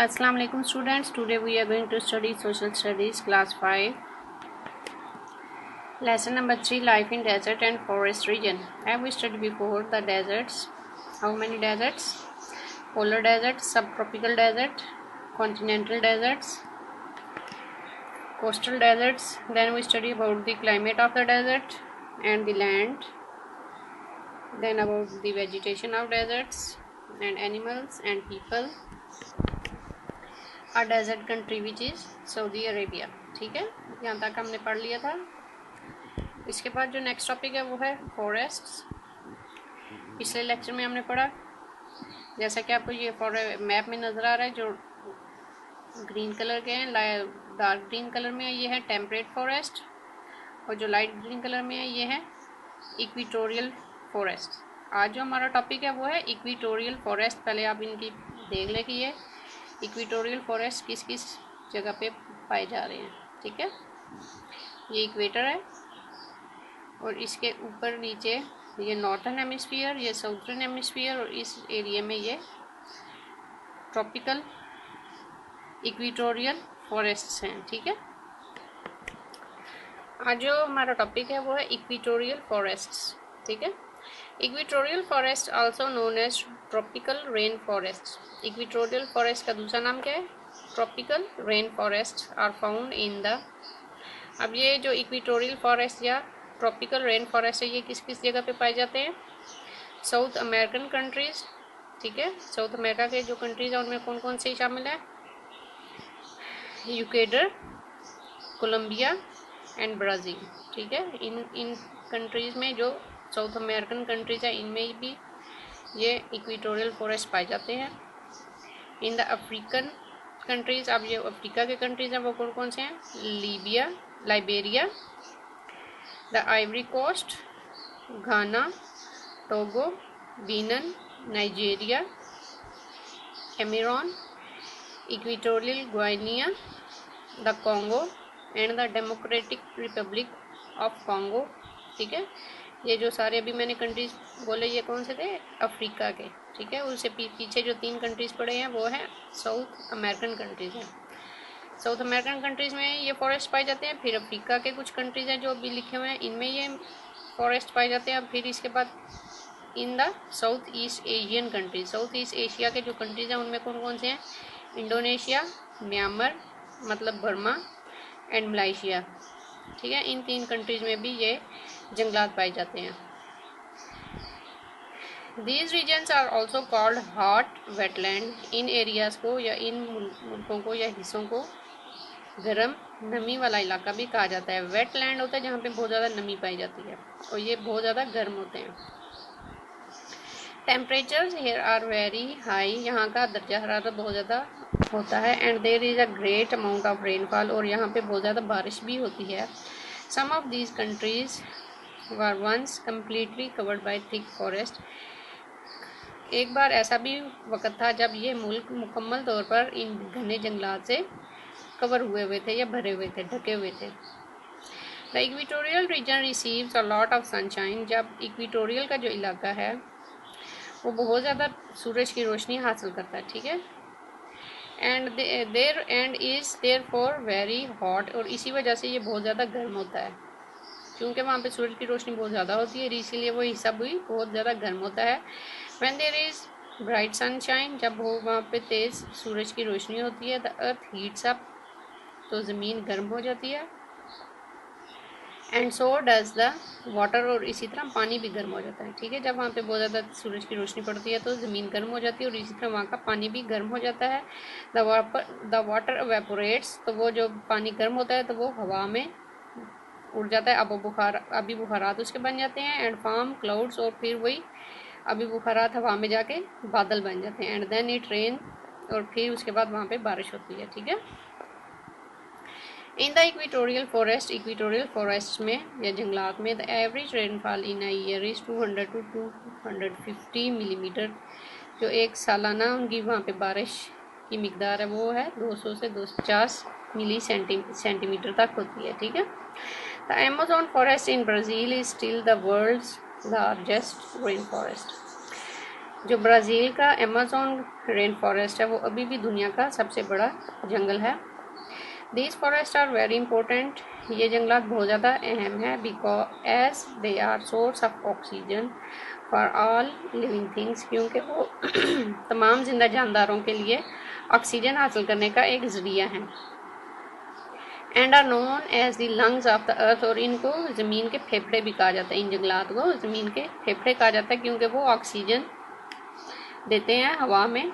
Assalamu alaikum students. Today we are going to study social studies class 5. Lesson number 3, life in desert and forest region. Have we studied before the deserts? How many deserts? Polar desert, subtropical desert, continental deserts, coastal deserts. Then we study about the climate of the desert and the land. Then about the vegetation of deserts and animals and people. A desert country which is Saudi Arabia. ठीक है, यहाँ तक हमने पढ़ लिया था. इसके बाद जो नेक्स्ट टॉपिक है वो है फॉरेस्ट्स. पिछले लेक्चर में हमने पढ़ा, जैसा कि आपको ये मैप में नज़र आ रहा है, जो ग्रीन कलर के हैं, डार्क ग्रीन कलर में ये है टेम्परेट फॉरेस्ट, और जो लाइट ग्रीन कलर में है ये है इक्वेटोरियल फॉरेस्ट. आज जो हमारा टॉपिक है वो है इक्वेटोरियल फॉरेस्ट. पहले आप इनकी देख लें कि ये इक्वेटोरियल फॉरेस्ट किस किस जगह पे पाए जा रहे हैं. ठीक है, ये इक्वेटर है और इसके ऊपर नीचे ये नॉर्थर्न हेमिस्फीयर, ये साउथर्न हेमिस्फीयर, और इस एरिया में ये ट्रॉपिकल इक्वेटोरियल फॉरेस्ट्स हैं. ठीक है, आज जो हमारा टॉपिक है वो है इक्वेटोरियल फॉरेस्ट्स. ठीक है, equatorial forest also known as tropical rain forest. Equatorial forest का दूसरा नाम क्या है? Tropical rain forest are found in the. अब ये जो इक्वेटोरियल फॉरेस्ट या ट्रॉपिकल रेन फॉरेस्ट है, ये किस किस जगह पे पाए जाते हैं? South American countries. ठीक है, साउथ अमेरिका के जो कंट्रीज़ हैं उनमें कौन कौन से शामिल है? Ecuador, Colombia and Brazil. ठीक है, इन कंट्रीज़ में, जो साउथ अमेरिकन कंट्रीज़ है, इनमें भी ये इक्वेटोरियल फॉरेस्ट पाए जाते हैं. इन द अफ्रीकन कंट्रीज़, अब ये अफ्रीका के कंट्रीज़ हैं वो कौन कौन से हैं? Libya, Liberia, the Ivory Coast, Ghana, Togo, Benin, Nigeria, Cameroon, Equatorial Guinea, the Congo and the Democratic Republic of Congo. ठीक है, ये जो सारे अभी मैंने कंट्रीज बोले ये कौन से थे? अफ्रीका के. ठीक है, उससे पीछे जो 3 कंट्रीज़ पड़े हैं वो हैं साउथ अमेरिकन कंट्रीज़ हैं. साउथ अमेरिकन कंट्रीज़ में ये फॉरेस्ट पाए जाते हैं. फिर अफ्रीका के कुछ कंट्रीज़ हैं जो अभी लिखे हुए हैं, इनमें ये फॉरेस्ट पाए जाते हैं. फिर इसके बाद in the south east Asian countries, south east Asia के जो कंट्रीज़ हैं उनमें कौन कौन से हैं? इंडोनेशिया, म्यांमार मतलब बर्मा, एंड मलेशिया. ठीक है, इन 3 कंट्रीज़ में भी ये जंगलात पाए जाते हैं. These regions are also called hot wetland. In areas को या इन मुल्कों को या हिस्सों को गर्म नमी वाला इलाका भी कहा जाता है. वेटलैंड होता है जहाँ पे बहुत ज़्यादा नमी पाई जाती है, और ये बहुत ज़्यादा गर्म होते हैं. Temperatures here are very high. यहाँ का दर्जा हरारत बहुत ज़्यादा होता है. And there is a great amount of rainfall, और यहाँ पे बहुत ज़्यादा बारिश भी होती है. Some of these countries were once completely covered by thick forest. एक बार ऐसा भी वक्त था जब ये मुल्क मुकम्मल तौर पर इन घने जंगलात से कवर हुए थे या भरे हुए थे, ढके हुए थे. The equatorial region receives a lot of sunshine. जब इक्वेटोरियल का जो इलाका है वो बहुत ज़्यादा सूरज की रोशनी हासिल करता है. ठीक है, and there and is there for very hot, और इसी वजह से ये बहुत ज़्यादा गर्म होता है. क्योंकि वहाँ पे सूरज की रोशनी बहुत ज़्यादा होती है, इसीलिए वो हिस्सा भी बहुत ज़्यादा गर्म होता है. When there is bright sunshine, जब वो वहाँ पे तेज़ सूरज की रोशनी होती है, द अर्थ हीट्स अप, तो ज़मीन गर्म हो जाती है. And so does the water, और इसी तरह पानी भी गर्म हो जाता है. ठीक है, जब वहाँ पे बहुत ज़्यादा सूरज की रोशनी पड़ती है तो ज़मीन गर्म हो जाती है, और इसी तरह वहाँ का पानी भी गर्म हो जाता है. द वाटर एवेपोरेट्स, तो वो जो पानी गर्म होता है तो वो हवा में उड़ जाता है. अभी बुखारात उसके बन जाते हैं. एंड फॉर्म क्लाउड्स, और फिर वही अभी बुखारात हवा में जाके बादल बन जाते हैं. एंड देन इट रेन, और फिर उसके बाद वहाँ पे बारिश होती है. ठीक है, इन द इक्वेटोरियल फॉरेस्ट में या जंगलात में the average rainfall in a year is 200 to 250 millimetre. जो एक सालाना उनकी वहाँ पे बारिश की मिकदार है वो है 200 से 250 मिली सेंटीमीटर तक होती है. ठीक है, the Amazon forest in Brazil is still the world's largest rain forest. जो ब्राज़ील का अमेज़न रेन फॉरेस्ट है वो अभी भी दुनिया का सबसे बड़ा जंगल है। These forest are very important, ये जंगलात बहुत ज़्यादा अहम है, because as they are source of oxygen for all living things, क्योंकि वो तमाम जिंदा जानदारों के लिए ऑक्सीजन हासिल करने का एक ज़रिया है। And are known as the lungs of the earth, और इनको ज़मीन के फेफड़े भी कहा जाता है। इन जंगलात को ज़मीन के फेफड़े कहा जाता है क्योंकि वो ऑक्सीजन देते हैं हवा में,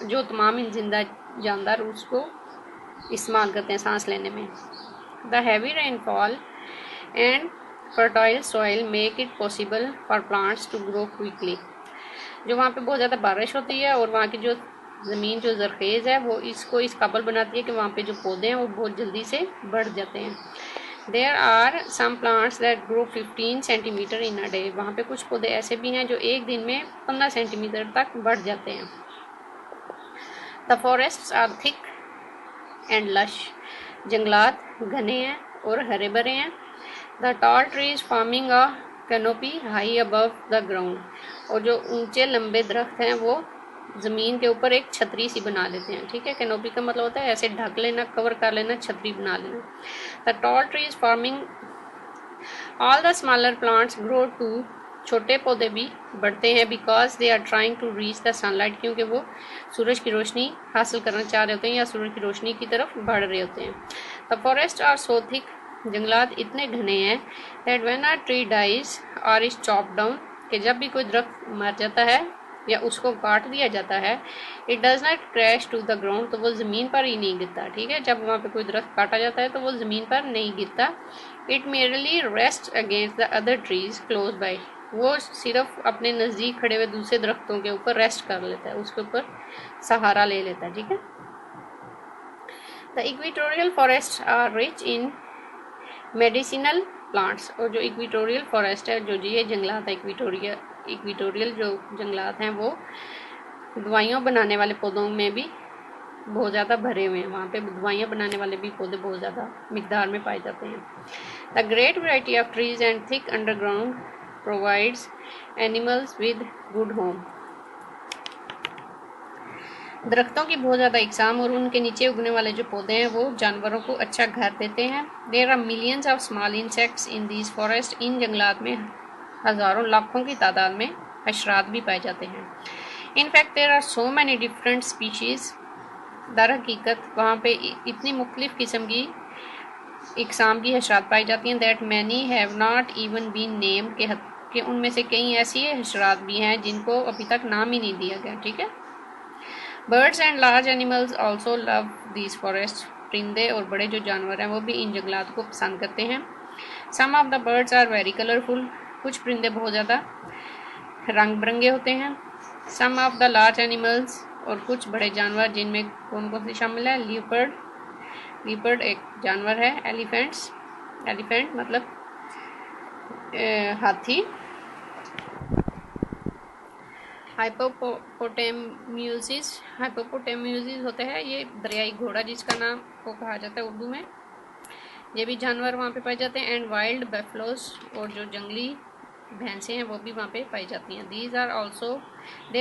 जो तमाम इन जिंदा जानदार उसको इस्तेमाल करते हैं सांस लेने में। The heavy rainfall and fertile soil make it possible for plants to grow quickly. जो वहाँ पे बहुत ज़्यादा बारिश होती है और वहाँ की जो ज़मीन जो ज़रखेज़ है वो इसको इस काबिल बनाती है कि वहाँ पे जो पौधे हैं वो बहुत जल्दी से बढ़ जाते हैं। There are some plants that grow 15 centimetre in a day. वहाँ पे कुछ पौधे ऐसे भी हैं जो एक दिन में 15 सेंटीमीटर तक बढ़ जाते हैं। The forests are thick and lush. जंगलात घने हैं और हरे भरे हैं। The tall trees forming a canopy high above the ground. और जो ऊंचे लंबे दरख्त हैं वो ज़मीन के ऊपर एक छतरी सी बना लेते हैं। ठीक है, कैनोपी का मतलब होता है ऐसे ढक लेना, कवर कर लेना, छतरी बना लेना। The tall trees forming all the smaller plants grow too. छोटे पौधे भी बढ़ते हैं because they are trying to reach the sunlight, क्योंकि वो सूरज की रोशनी हासिल करना चाह रहे होते हैं या सूरज की रोशनी की तरफ बढ़ रहे होते हैं। The forest are so thick. जंगलात इतने घने हैं that when a tree dies और इज चॉप डाउन, कि जब भी कोई दरख्त मर जाता है या उसको काट दिया जाता है, it does not crash to the ground, तो वो ज़मीन पर ही नहीं गिरता। ठीक है, जब वहाँ पे कोई दरख्त काटा जाता है तो वो ज़मीन पर नहीं गिरता। It merely rest against the other trees close by. वो सिर्फ अपने नज़दीक खड़े हुए दूसरे दरख्तों के ऊपर रेस्ट कर लेता है, उसके ऊपर सहारा ले लेता है। ठीक है, the equatorial forest are rich in medicinal plants. और जो इक्वेटोरियल फॉरेस्ट है, जो ये जंगलात है इक्वेटोरियल जो जंगलात हैं वो दवाइयाँ बनाने वाले पौधों में भी बहुत ज़्यादा भरे हुए हैं। वहाँ पे दवाइयाँ बनाने वाले भी पौधे बहुत ज़्यादा मिकदार में पाए जाते हैं। The great variety of trees and thick underground provides animals with good home. दरख्तों की बहुत ज़्यादा इकसाम और उनके नीचे उगने वाले जो पौधे हैं वो जानवरों को अच्छा घर देते हैं। There are millions of small insects in these forest. इन जंगलात में हज़ारों लाखों की तादाद में हशरात भी पाए जाते हैं। In fact there are so many different species. दर हकीकत वहाँ पे इतनी मुख्तलिफ़ किस्म की इकसाम की हशरात पाई जाती हैं that many have not even been named, कि उनमें से कई ऐसी हशरात भी हैं जिनको अभी तक नाम ही नहीं दिया गया। ठीक है, birds and large animals also love these forest. परिंदे और बड़े जो जानवर हैं वो भी इन जंगलात को पसंद करते हैं। Some of the birds are very colourful. कुछ परिंदे बहुत ज़्यादा रंग बिरंगे होते हैं। Some of the large animals, और कुछ बड़े जानवर जिनमें कौन कौन से शामिल है? लीपर्ड एक जानवर है। एलिफेंट मतलब हाथी। हाइपोपोटेम्यूसिस होते हैं, ये दरियाई घोड़ा जिसका नाम को कहा जाता है उर्दू में। ये भी जानवर वहाँ पे पाए जाते हैं। एंड वाइल्ड बेफलोस, और जो जंगली भैंसें हैं वो भी वहाँ पे पाई जाती हैं। There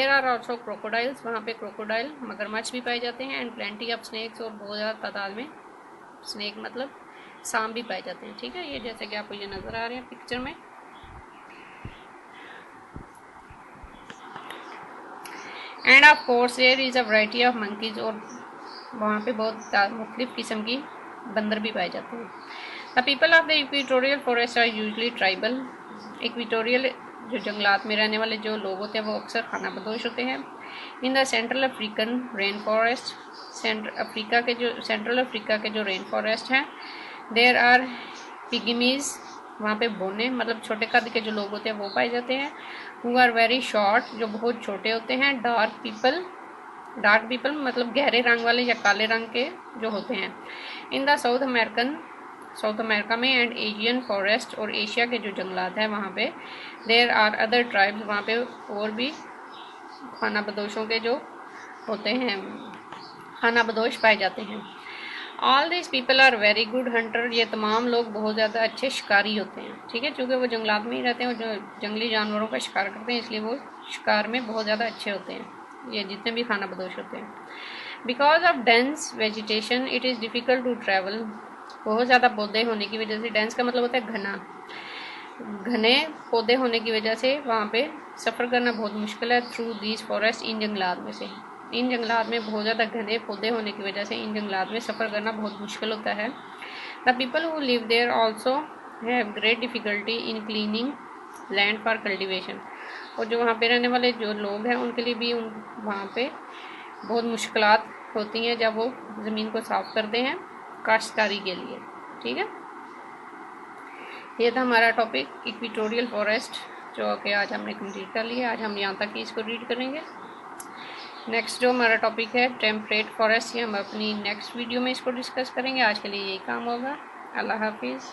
are also crocodiles. वहाँ पे क्रोकोडाइल मगरमच्छ भी पाए जाते हैं। एंड प्लेंटी ऑफ स्नैक्स, और बहुत ज़्यादा तादाद में स्नैक मतलब सांप भी पाए जाते हैं। ठीक है, ये जैसे कि आपको ये नज़र आ रहे हैं पिक्चर में। And of course there is a variety of monkeys. और वहाँ पे बहुत मुख्तलिफ़ किस्म की बंदर भी पाए जाते हैं। The people of the equatorial forest are usually tribal. Equatorial जो जंगलात में रहने वाले जो लोग होते हैं वो अक्सर खाना बदोश होते हैं। In the central African rain forest, central Africa के जो रेन फॉरेस्ट हैं, देयर आर पिग्मीज। वहाँ पे बोने मतलब छोटे कद के जो लोग होते हैं वो पाए जाते हैं। हु आर वेरी शॉर्ट, जो बहुत छोटे होते हैं। डार्क पीपल मतलब गहरे रंग वाले या काले रंग के जो होते हैं। इन द साउथ अमेरिका में एंड एशियन फॉरेस्ट, और एशिया के जो जंगलात हैं वहाँ पे देयर आर अदर ट्राइब्स। वहाँ पे और भी खाना बदोशों के जो होते हैं, खाना बदोश पाए जाते हैं। All this people are very good hunter, ये तमाम लोग बहुत ज़्यादा अच्छे शिकारी होते हैं, ठीक है, चूँकि वो जंगलात में ही रहते हैं और जो जंगली जानवरों का शिकार करते हैं, इसलिए वो शिकार में बहुत ज़्यादा अच्छे होते हैं, ये जितने भी खाना बदोश होते हैं। Because of dense vegetation it is difficult to travel, बहुत ज़्यादा पौधे होने की वजह से, डेंस का मतलब होता है घना, घने पौधे होने की वजह से वहाँ पे सफ़र करना बहुत मुश्किल है। थ्रू दीज फॉरेस्ट, इन जंगलात में से, इन जंगलात में बहुत ज़्यादा घने पौधे होने की वजह से इन जंगलात में सफ़र करना बहुत मुश्किल होता है। The people who live there also have great difficulty in cleaning land for cultivation, और जो वहाँ पे रहने वाले जो लोग हैं उनके लिए भी वहाँ पे बहुत मुश्किलात होती हैं जब वो ज़मीन को साफ़ करते हैं काश्तकारी के लिए, ठीक है। ये था हमारा टॉपिक इक्वेटोरियल फॉरेस्ट, जो कि आज हमने कंप्लीट कर लिया। आज हम यहाँ तक ही इसको रीड करेंगे। नेक्स्ट जो हमारा टॉपिक है टेम्परेट फॉरेस्ट, ये हम अपनी नेक्स्ट वीडियो में इसको डिस्कस करेंगे। आज के लिए यही काम होगा। अल्लाह हाफिज़।